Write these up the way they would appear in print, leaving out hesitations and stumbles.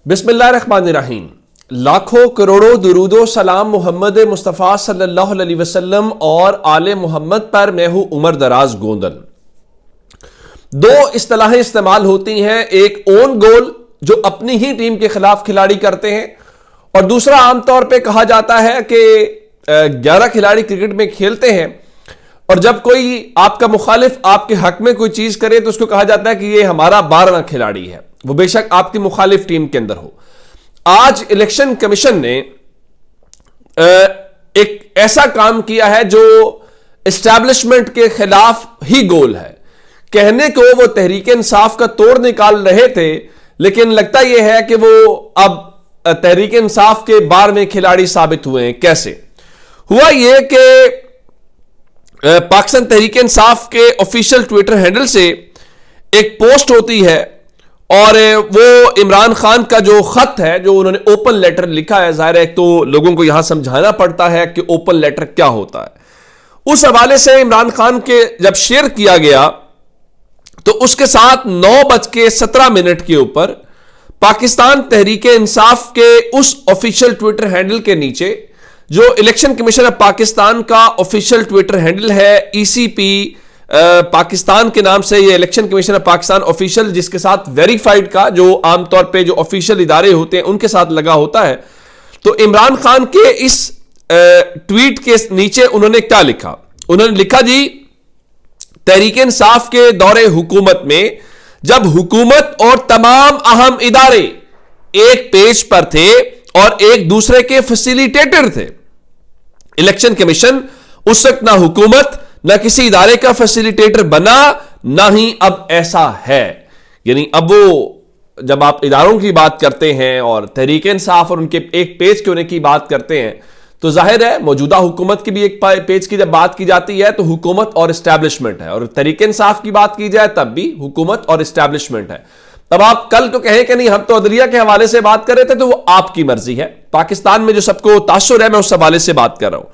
बिस्मिल्लाहिर्रहमानिर्रहीम। लाखों करोड़ों दुरूदो सलाम मोहम्मद मुस्तफ़ा सल्लल्लाहु अलैहि वसल्लम और आले मोहम्मद पर। मैं हूं उमर दराज गोंदल। दो इस्तिलाहें इस्तेमाल होती हैं, एक ओन गोल जो अपनी ही टीम के खिलाफ खिलाड़ी करते हैं, और दूसरा आमतौर पर कहा जाता है कि 11 खिलाड़ी क्रिकेट में खेलते हैं और जब कोई आपका मुखालिफ आपके हक में कोई चीज करे तो उसको कहा जाता है कि ये हमारा 12वां खिलाड़ी है, वो बेशक आपकी मुखालिफ टीम के अंदर हो। आज इलेक्शन कमीशन ने एक ऐसा काम किया है जो एस्टैब्लिशमेंट के खिलाफ ही गोल है। कहने को वो तहरीक इंसाफ का तोड़ निकाल रहे थे, लेकिन लगता यह है कि वो अब तहरीक इंसाफ के 12वें खिलाड़ी साबित हुए हैं। कैसे हुआ यह कि पाकिस्तान तहरीक इंसाफ के ऑफिशियल ट्विटर हैंडल से एक पोस्ट होती है और वो इमरान खान का जो खत है, जो उन्होंने ओपन लेटर लिखा है, जाहिर है तो लोगों को यहां समझाना पड़ता है कि ओपन लेटर क्या होता है। उस हवाले से इमरान खान के जब शेयर किया गया तो उसके साथ 9:17 के ऊपर पाकिस्तान तहरीक इंसाफ के उस ऑफिशियल ट्विटर हैंडल के नीचे, जो इलेक्शन कमीशन ऑफ पाकिस्तान का ऑफिशियल ट्विटर हैंडल है, ECP पाकिस्तान के नाम से, ये election commission of Pakistan official, जिसके साथ वेरीफाइड का जो आमतौर पे जो ऑफिशियल इदारे होते हैं उनके साथ लगा होता है। तो इमरान खान के इस ट्वीट के नीचे उन्होंने क्या लिखा? उन्होंने लिखा जी, तहरीक इंसाफ के दौरे हुकूमत में जब हुकूमत और तमाम अहम इदारे एक पेज पर थे और एक दूसरे के फैसिलिटेटर थे, इलेक्शन कमीशन उस वक्त ना हुकूमत ना किसी इदारे का फैसिलिटेटर बना, ना ही अब ऐसा है। यानी अब वो जब आप इदारों की बात करते हैं और तहरीक इंसाफ और उनके एक पेज के होने की बात करते हैं तो जाहिर है मौजूदा हुकूमत की भी एक पेज की जब बात की जाती है तो हुकूमत और एस्टैब्लिशमेंट है, और तहरीक इंसाफ की बात की जाए तब भी हुकूमत और एस्टैब्लिशमेंट है। तब आप कल तो कहें कि नहीं हम तो अदलिया के हवाले से बात कर रहे थे, तो वो आपकी मर्जी है। पाकिस्तान में जो सबको तासुर है मैं उस हवाले से बात कर रहा हूं।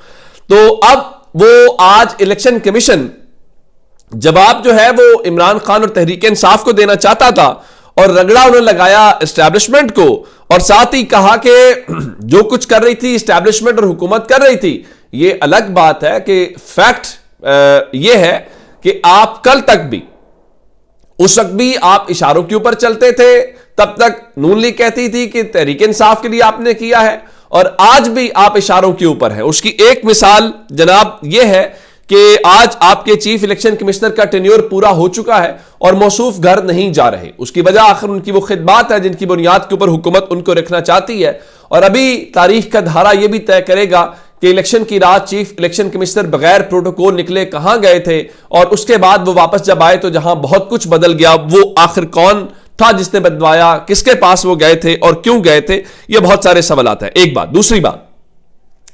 तो अब वो आज इलेक्शन कमीशन जवाब जो है वो इमरान खान और तहरीक इंसाफ को देना चाहता था, और रगड़ा उन्होंने लगाया एस्टैब्लिशमेंट को, और साथ ही कहा कि जो कुछ कर रही थी एस्टैब्लिशमेंट और हुकूमत कर रही थी, ये अलग बात है कि फैक्ट ये है कि आप कल तक भी, उस वक्त भी आप इशारों के ऊपर चलते थे, तब तक नून लीग कहती थी कि तहरीक इंसाफ के लिए आपने किया है, और आज भी आप इशारों के ऊपर है। उसकी एक मिसाल जनाब यह है कि आज आपके चीफ इलेक्शन कमिश्नर का टेन्योर पूरा हो चुका है और मौसूफ घर नहीं जा रहे। उसकी वजह आखिर उनकी वो खिदमात है जिनकी बुनियाद के ऊपर हुकूमत उनको रखना चाहती है, और अभी तारीख का धारा यह भी तय करेगा कि इलेक्शन की रात चीफ इलेक्शन कमिश्नर बगैर प्रोटोकॉल निकले कहां गए थे, और उसके बाद वो वापस जब आए तो जहां बहुत कुछ बदल गया, वो आखिर कौन था जिसने बदलवाया, किसके पास वो गए थे और क्यों गए थे, ये बहुत सारे सवालात हैं। एक बात। दूसरी बात,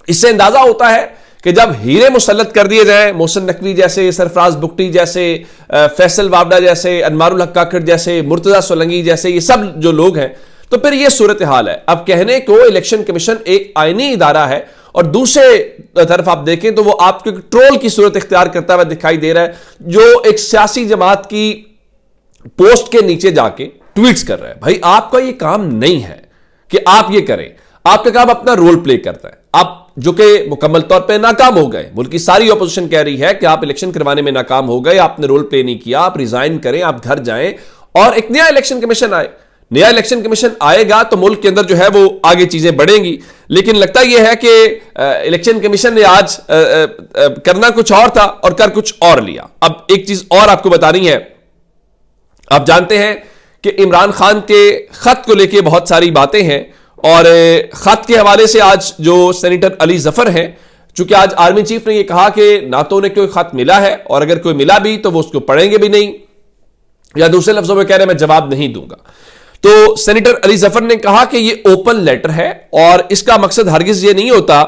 इससे अंदाजा होता है कि जब हीरे मुसल्लत कर दिए जाएं, मोहसिन नकवी जैसे, सरफराज बुगटी जैसे, फैसल वावडा जैसे, अनमारुल हक काकड़ जैसे, मुर्तजा सोलंकी जैसे, ये सब जो लोग हैं, तो फिर ये सूरत हाल है। अब कहने को इलेक्शन कमीशन एक आईनी इदारा है, और दूसरे तरफ आप देखें तो वो आपके ट्रोल की सूरत इख्तियार करता हुआ दिखाई दे रहा है, जो एक सियासी जमात की पोस्ट के नीचे जाके ट्वीट्स कर रहा है। भाई आपका ये काम नहीं है कि आप ये करें, आपका काम अपना रोल प्ले करता है। आप जो कि मुकम्मल तौर पे नाकाम हो गए, मुल्क की सारी ऑपोजिशन कह रही है कि आप इलेक्शन करवाने में नाकाम हो गए, आपने रोल प्ले नहीं किया, आप रिजाइन करें, आप घर जाएं और एक नया इलेक्शन कमीशन आए। नया इलेक्शन कमीशन आएगा तो मुल्क के अंदर जो है वो आगे चीजें बढ़ेंगी। लेकिन लगता यह है कि इलेक्शन कमीशन ने आज करना कुछ और था और कर कुछ और लिया। अब एक चीज और आपको बतानी है, आप जानते हैं कि इमरान खान के खत को लेके बहुत सारी बातें हैं, और खत के हवाले से आज जो सेनेटर अली जफर हैं, चूंकि आज आर्मी चीफ ने यह कहा कि ना तो उन्हें कोई खत मिला है, और अगर कोई मिला भी तो वो उसको पढ़ेंगे भी नहीं, या दूसरे लफ्जों में कह रहे हैं मैं जवाब नहीं दूंगा। तो सेनेटर अली जफर ने कहा कि यह ओपन लेटर है, और इसका मकसद हरगिज ये नहीं होता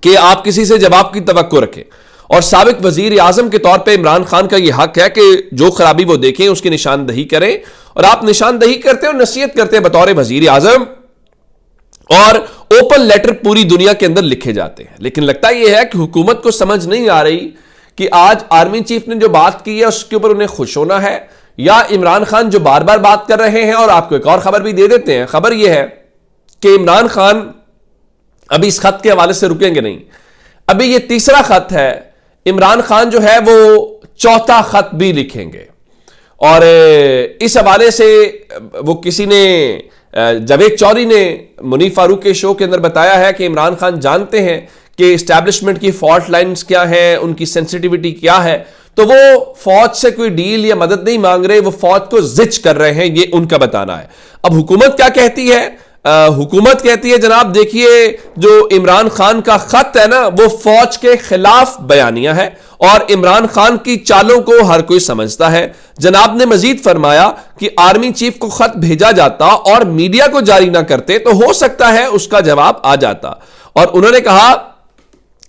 कि आप किसी से जवाब की तवक्को रखें, और साबिक वजीर आजम के तौर पे इमरान खान का यह हक है कि जो खराबी वो देखें उसकी निशानदही करें, और आप निशानदही करते हैं और नसीहत करते हैं बतौर वजीर आजम, और ओपन लेटर पूरी दुनिया के अंदर लिखे जाते हैं। लेकिन लगता यह है कि हुकूमत को समझ नहीं आ रही कि आज आर्मी चीफ ने जो बात की है उसके ऊपर उन्हें खुश होना है, या इमरान खान जो बार बार बात कर रहे हैं। और आपको एक और खबर भी दे देते हैं। खबर यह है कि इमरान खान अभी इस खत के हवाले से रुकेंगे नहीं। अभी ये तीसरा खत है, इमरान खान जो है वो चौथा खत भी लिखेंगे। और इस हवाले से वो किसी ने, जावेद चौधरी ने मुनीफ फारूक के शो के अंदर बताया है कि इमरान खान जानते हैं कि एस्टैब्लिशमेंट की फॉल्ट लाइंस क्या है, उनकी सेंसिटिविटी क्या है, तो वो फौज से कोई डील या मदद नहीं मांग रहे, वो फौज को जिच कर रहे हैं, ये उनका बताना है। अब हुकूमत क्या कहती है? हुकूमत कहती है जनाब देखिए जो इमरान खान का खत है ना वो फौज के खिलाफ बयानिया है और इमरान खान की चालों को हर कोई समझता है। जनाब ने मजीद फरमाया कि आर्मी चीफ को खत भेजा जाता और मीडिया को जारी ना करते तो हो सकता है उसका जवाब आ जाता। और उन्होंने कहा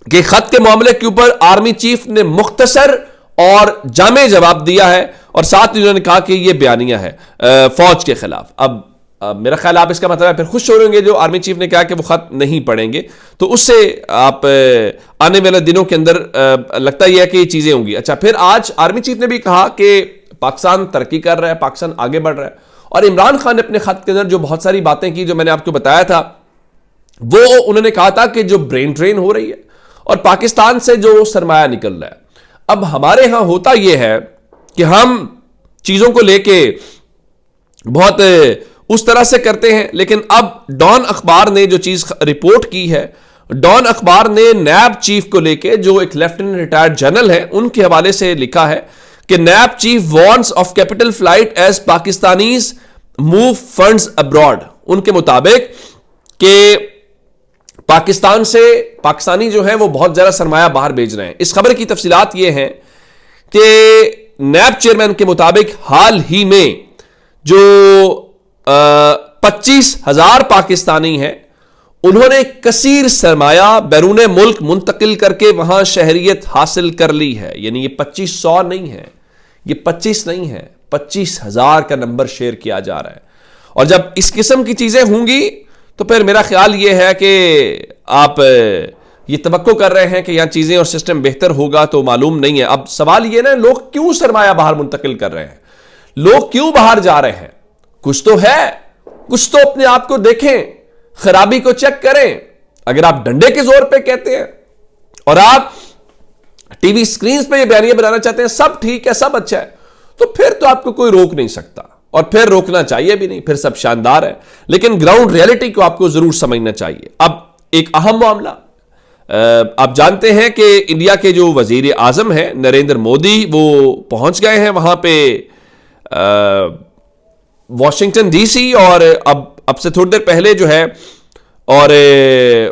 कि खत के मामले के ऊपर आर्मी चीफ ने मुख्तसर और जामे जवाब दिया है और साथ ही उन्होंने कहा कि यह बयानिया है फौज के खिलाफ। अब मेरा ख्याल आप इसका मतलब है फिर खुश हो रहे होंगे जो आर्मी चीफ ने कहा कि वो खत नहीं पढ़ेंगे, तो उससे आप आने वाले दिनों के अंदर लगता ही है कि ये चीजें होंगी। अच्छा, फिर आज आर्मी चीफ ने भी कहा कि पाकिस्तान तरक्की कर रहा है, पाकिस्तान आगे बढ़ रहा है। और इमरान खान ने अपने खत के अंदर जो बहुत सारी बातें की जो मैंने आपको बताया था, वो उन्होंने कहा था कि जो ब्रेन ड्रेन हो रही है और पाकिस्तान से जो सरमाया निकल रहा है। अब हमारे यहां होता यह है कि हम चीजों को लेके बहुत उस तरह से करते हैं, लेकिन अब डॉन अखबार ने जो चीज रिपोर्ट की है, डॉन अखबार ने नैब चीफ को लेके जो एक लेफ्टिनेंट रिटायर्ड जनरल है उनके हवाले से लिखा है कि NAB chief warns of capital flight as Pakistanis move funds abroad. उनके मुताबिक कि पाकिस्तान से पाकिस्तानी जो है वो बहुत ज्यादा सरमाया बाहर भेज रहे हैं। इस खबर की तफसीलात ये हैं कि नैब चेयरमैन के मुताबिक हाल ही में जो 25,000 पाकिस्तानी हैं उन्होंने कसीर सरमाया बैरून मुल्क मुंतकिल करके वहां शहरियत हासिल कर ली है। यानी ये 2500 नहीं है, ये 25 नहीं है, 25,000 का नंबर शेयर किया जा रहा है। और जब इस किस्म की चीजें होंगी तो फिर मेरा ख्याल ये है कि आप ये तवक्को कर रहे हैं कि यहां चीजें और सिस्टम बेहतर होगा, तो मालूम नहीं है। अब सवाल ये ना, लोग क्यों सरमाया बाहर मुंतकिल कर रहे हैं, लोग क्यों बाहर जा रहे हैं? कुछ तो है, कुछ तो अपने आप को देखें, खराबी को चेक करें। अगर आप डंडे के जोर पे कहते हैं और आप टीवी स्क्रीन पे ये बयानियां बनाना चाहते हैं सब ठीक है, सब अच्छा है, तो फिर तो आपको कोई रोक नहीं सकता और फिर रोकना चाहिए भी नहीं, फिर सब शानदार है। लेकिन ग्राउंड रियलिटी को आपको जरूर समझना चाहिए। अब एक अहम मामला, आप जानते हैं कि इंडिया के जो वजीर आजम हैं नरेंद्र मोदी, वो पहुंच गए हैं वहां पे वॉशिंगटन डीसी। और अब से थोड़ी देर पहले जो है और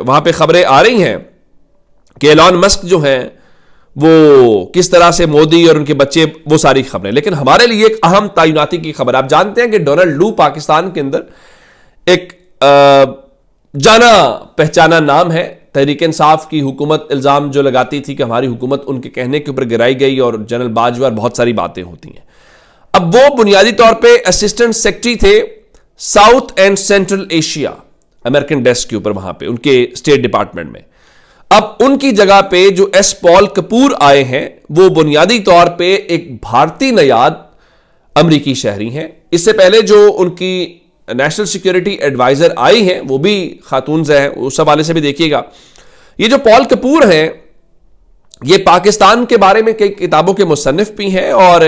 वहां पे खबरें आ रही हैं कि एलॉन मस्क जो हैं वो किस तरह से मोदी और उनके बच्चे, वो सारी खबरें। लेकिन हमारे लिए एक अहम तैनाती की खबर, आप जानते हैं कि डोनाल्ड लू पाकिस्तान के अंदर एक जाना पहचाना नाम है। तहरीक इंसाफ की हुकूमत इल्जाम जो लगाती थी कि हमारी हुकूमत उनके कहने के ऊपर गिराई गई और जनरल बाजवा बहुत सारी बातें होती हैं। अब वो बुनियादी तौर पे असिस्टेंट सेक्रेटरी थे south and central Asia American desk के ऊपर, वहां पे उनके स्टेट डिपार्टमेंट में। अब उनकी जगह पे जो एस पॉल कपूर आए हैं वो बुनियादी तौर पे एक भारतीय नयाद अमरीकी शहरी हैं। इससे पहले जो उनकी नेशनल सिक्योरिटी एडवाइजर आई हैं वो भी खातून हैं, उस हवाले से भी देखिएगा। ये जो पॉल कपूर हैं ये पाकिस्तान के बारे में कई किताबों के मुसन्निफ भी हैं और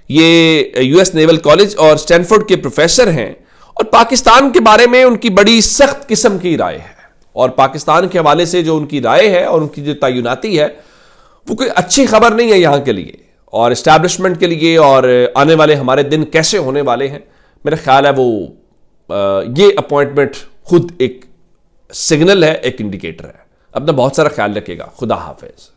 ये यूएस नेवल कॉलेज और स्टैनफोर्ड के प्रोफेसर हैं। और पाकिस्तान के बारे में उनकी बड़ी सख्त किस्म की राय है और पाकिस्तान के हवाले से जो उनकी राय है और उनकी जो तैनाती है वो कोई अच्छी खबर नहीं है यहां के लिए और एस्टैब्लिशमेंट के लिए और आने वाले हमारे दिन कैसे होने वाले हैं। मेरा ख्याल है वो ये अपॉइंटमेंट खुद एक सिग्नल है, एक इंडिकेटर है। अपना बहुत सारा ख्याल रखिएगा। खुदा हाफिज।